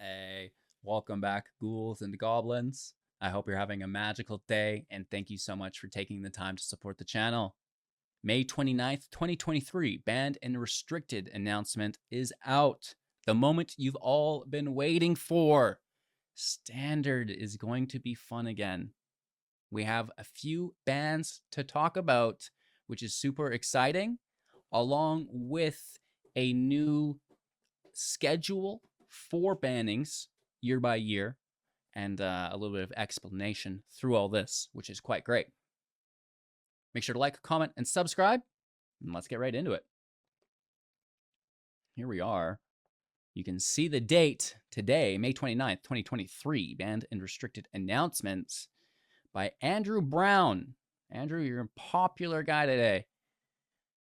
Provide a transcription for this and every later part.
Hey, welcome back, ghouls and goblins. I hope you're having a magical day, and thank you so much for taking the time to support the channel. May 29th, 2023, banned and restricted announcement is out. The moment you've all been waiting for. Standard is going to be fun again. We have a few bans to talk about, which is super exciting, along with a new schedule for bannings year by year and a little bit of explanation through all this, which is quite great. Make sure to like, comment, and subscribe, and let's get right into it. Here we are. You can see the date today, May 29th, 2023, banned and restricted announcements by Andrew Brown. Andrew, you're a popular guy today.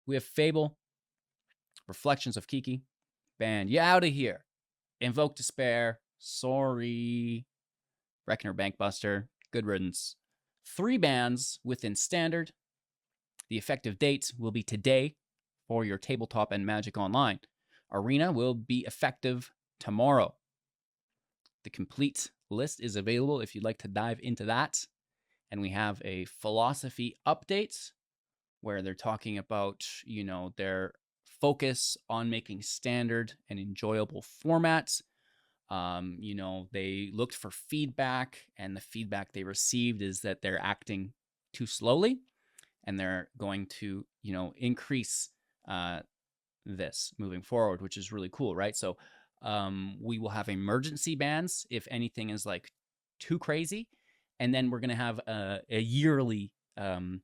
We have Fable, Reflections of Kiki, banned. You out of here. Invoke Despair, sorry. Reckoner Bankbuster, good riddance. 3 bans within Standard. The effective date will be today for your tabletop and Magic Online. Arena will be effective tomorrow. The complete list is available if you'd like to dive into that. And we have a philosophy update where they're talking about, their focus on making Standard an enjoyable format. They looked for feedback, and the feedback they received is that they're acting too slowly, and they're going to, increase this moving forward, which is really cool, right? So we will have emergency bans if anything is like too crazy, and then we're going to have a yearly, kind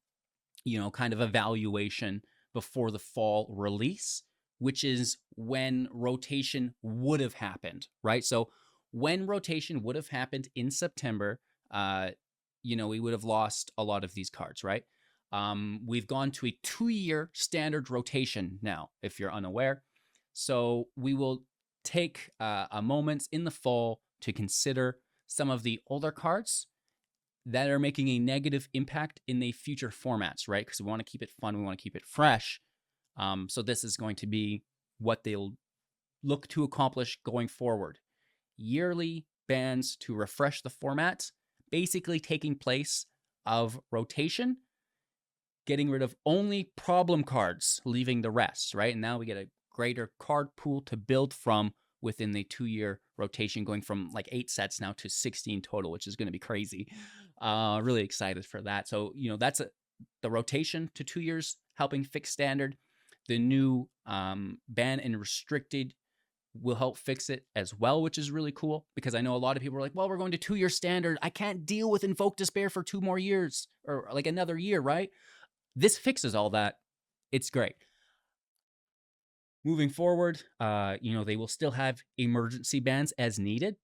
of evaluation before the fall release, which is when rotation would have happened, right? So when rotation would have happened in September, we would have lost a lot of these cards, right? We've gone to a 2-year standard rotation now, if you're unaware. So we will take a moment in the fall to consider some of the older cards that are making a negative impact in the future formats, right? Because we want to keep it fun, we want to keep it fresh. So this is going to be what they'll look to accomplish going forward. Yearly bans to refresh the format, basically taking place of rotation, getting rid of only problem cards, leaving the rest, right? And now we get a greater card pool to build from within the 2-year rotation, going from like 8 sets now to 16 total, which is going to be crazy. Really excited for that. So, that's the rotation to 2 years, helping fix Standard. The new ban and restricted will help fix it as well, which is really cool, because I know a lot of people are like, well, we're going to 2-year Standard. I can't deal with Invoke Despair for 2 more years, or like another year, right? This fixes all that. It's great. Moving forward, they will still have emergency bans as needed.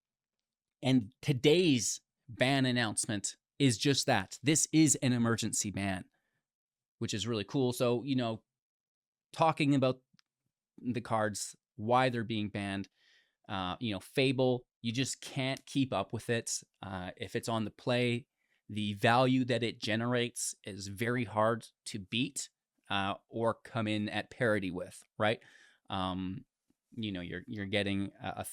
And today's ban announcement is just that. This is an emergency ban, which is really cool. So, talking about the cards, why they're being banned, Fable, you just can't keep up with it. If it's on the play, the value that it generates is very hard to beat or come in at parity with, right? You're getting a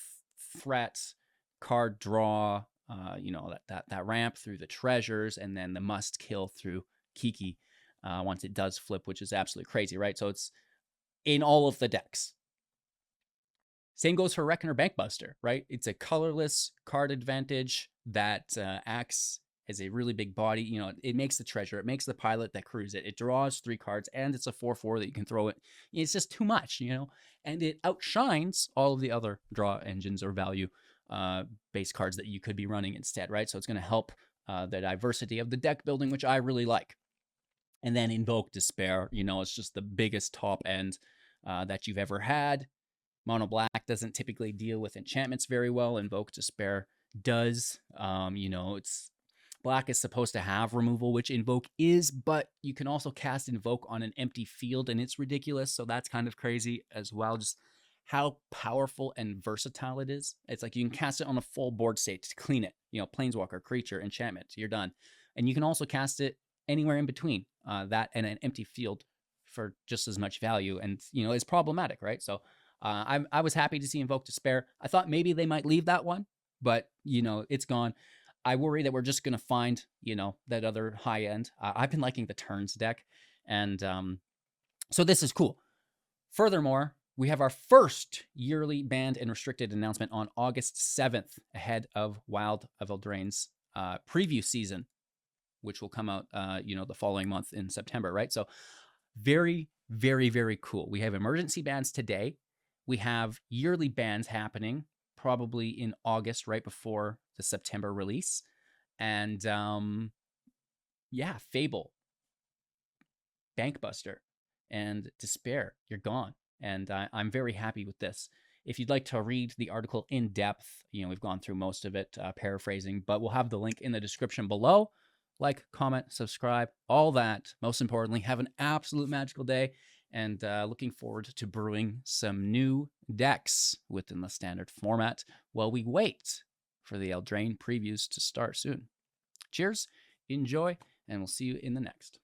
threat, card draw, that ramp through the treasures, and then the must kill through Kiki once it does flip, which is absolutely crazy, right? So it's in all of the decks. Same goes for Reckoner Bankbuster, right? It's a colorless card advantage that acts as a really big body. It makes the treasure, it makes the pilot that crews it. It draws 3 cards, and it's a 4/4 that you can throw it. It's just too much, and it outshines all of the other draw engines or value base cards that you could be running instead, right? So it's going to help the diversity of the deck building, which I really like. And then Invoke Despair, it's just the biggest top end that you've ever had. Mono black doesn't typically deal with enchantments very well. Invoke Despair does. It's black is supposed to have removal, which Invoke is, but you can also cast Invoke on an empty field, and it's ridiculous. So that's kind of crazy as well. Just how powerful and versatile it is. It's like you can cast it on a full board state to clean it. Planeswalker, creature, enchantment, you're done. And you can also cast it anywhere in between that and an empty field for just as much value. And, it's problematic, right? So I was happy to see Invoke Despair. I thought maybe they might leave that one, but it's gone. I worry that we're just going to find, that other high end. I've been liking the turns deck, and so this is cool. Furthermore, we have our first yearly banned and restricted announcement on August 7th, ahead of Wild of Eldraine's preview season, which will come out, the following month in September, right? So very, very, very cool. We have emergency bans today. We have yearly bans happening probably in August, right before the September release. And Fable, Bankbuster, and Despair, you're gone. And I'm very happy with this. If you'd like to read the article in depth, we've gone through most of it, paraphrasing, but we'll have the link in the description below. Like, comment, subscribe, all that. Most importantly, have an absolute magical day, and looking forward to brewing some new decks within the standard format while we wait for the Eldraine previews to start soon. Cheers, enjoy, and we'll see you in the next.